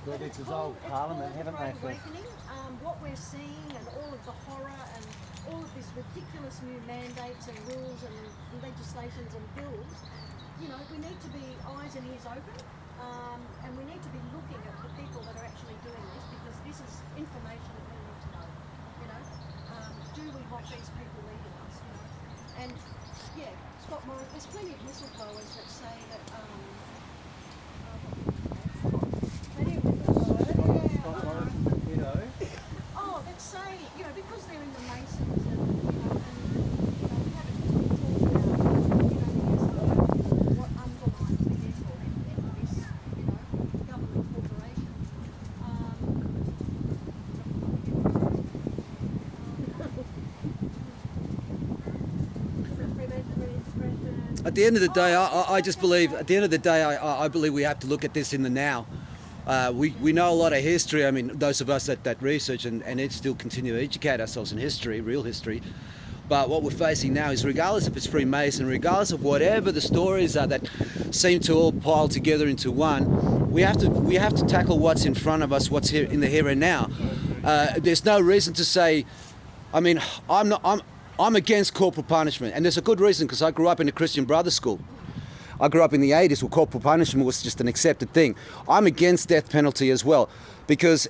But it's dissolved Parliament, haven't they? Awakening, what we're seeing and all of the horror and all of these ridiculous new mandates and rules and legislations and bills, you know, we need to be eyes and ears open, and we need to be looking at the people that are actually doing this, because this is information that we need to know. You know, do we want these people leading us? You know, and yeah, Scott Morris. There's plenty of whistleblowers that say that. Oh, that say, you know, because they're in the Masons and, you know, haven't talked about, you know, what underlines the effort in this, you know, government corporation. At the end of the day, I just believe, at the end of the day, I believe we have to look at this in the now. We know a lot of history. I mean, those of us that research and it still continue to educate ourselves in history, real history. But what we're facing now is, regardless if it's Freemason, regardless of whatever the stories are that seem to all pile together into one, we have to tackle what's in front of us, what's here in the here and now. There's no reason to say, I mean, I'm against corporal punishment, and there's a good reason, because I grew up in a Christian Brothers school. I grew up in the 80s where corporal punishment was just an accepted thing. I'm against death penalty as well, because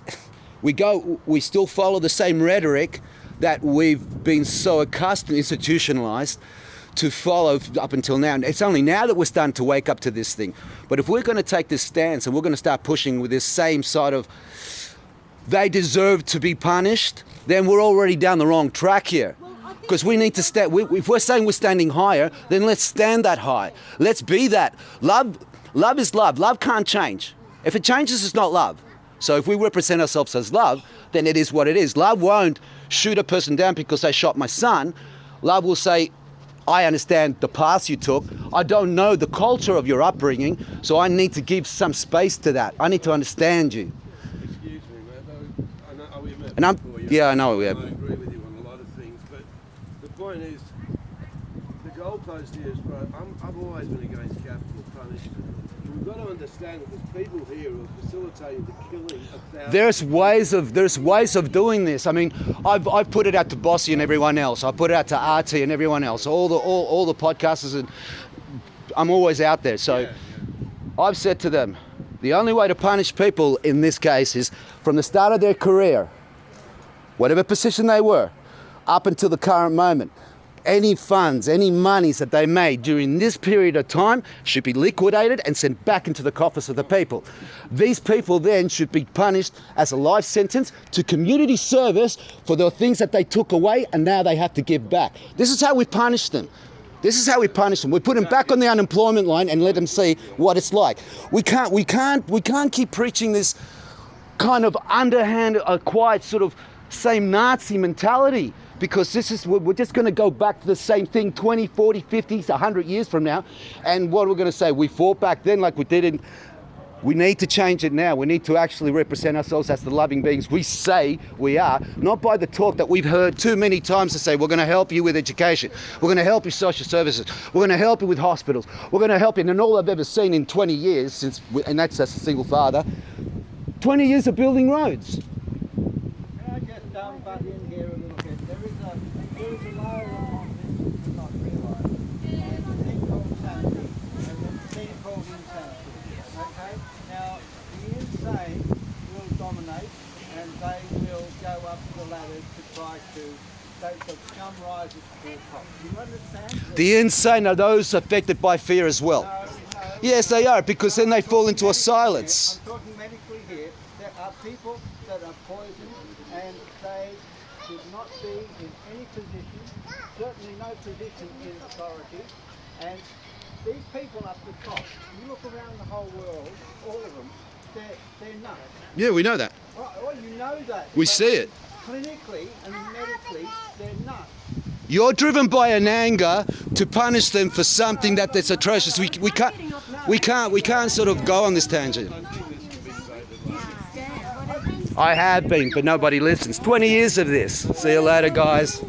we still follow the same rhetoric that we've been so accustomed, institutionalized to follow up until now. And it's only now that we're starting to wake up to this thing. But if we're going to take this stance and we're going to start pushing with this same sort of, they deserve to be punished, then we're already down the wrong track here. Because we need to stand, if we're saying we're standing higher, then let's stand that high. Let's be that. Love is love. Love can't change. If it changes, it's not love. So if we represent ourselves as love, then it is what it is. Love won't shoot a person down because they shot my son. Love will say, I understand the path you took. I don't know the culture of your upbringing, so I need to give some space to that. I need to understand you. Excuse me, mate. I know we met And before. yeah, I know we have. I agree with you on a lot of things, but the point is, the goalpost here is, I've always been against capital punishment. We've got to understand that there's people here who are facilitating the killing of thousands. There's ways of doing this. I mean, I've put it out to Bossy and everyone else. I put it out to RT and everyone else. All the podcasters, and I'm always out there. So I've said to them, the only way to punish people in this case is from the start of their career, whatever position they were, up until the current moment. Any funds, any monies that they made during this period of time should be liquidated and sent back into the coffers of the people. These people then should be punished as a life sentence to community service for the things that they took away and now they have to give back. This is how we punish them. This is how we punish them. We put them back on the unemployment line and let them see what it's like. We can't keep preaching this kind of underhand, quiet sort of same Nazi mentality. Because we're just going to go back to the same thing 20, 40, 50, 100 years from now. And what we're going to say, we fought back then like we did. We need to change it now. We need to actually represent ourselves as the loving beings we say we are, not by the talk that we've heard too many times to say, we're going to help you with education. We're going to help you social services. We're going to help you with hospitals. We're going to help you. And all I've ever seen in 20 years, and that's as a single father, 20 years of building roads. Can I just butt in here a little bit? There is a layer on this that's not realised. And it's a thing called sanity, and it's a thing called insanity. Okay? Now, the insane will dominate, and they will go up the ladder to try to, the scum rises to the top. Do you understand? The insane are those affected by fear as well. No. Yes, they are, because then they fall into a silence. I'm talking medically here. There are people that are poisoned, and they should not be in any position, certainly no position in authority. And these people up the top, you look around the whole world, all of them, they're nuts. Yeah, we know that. Well, you know that. We see it. Clinically and medically, they're nuts. You're driven by an anger to punish them for something that's atrocious. We can't sort of go on this tangent. I have been, but nobody listens. 20 years of this. See you later, guys.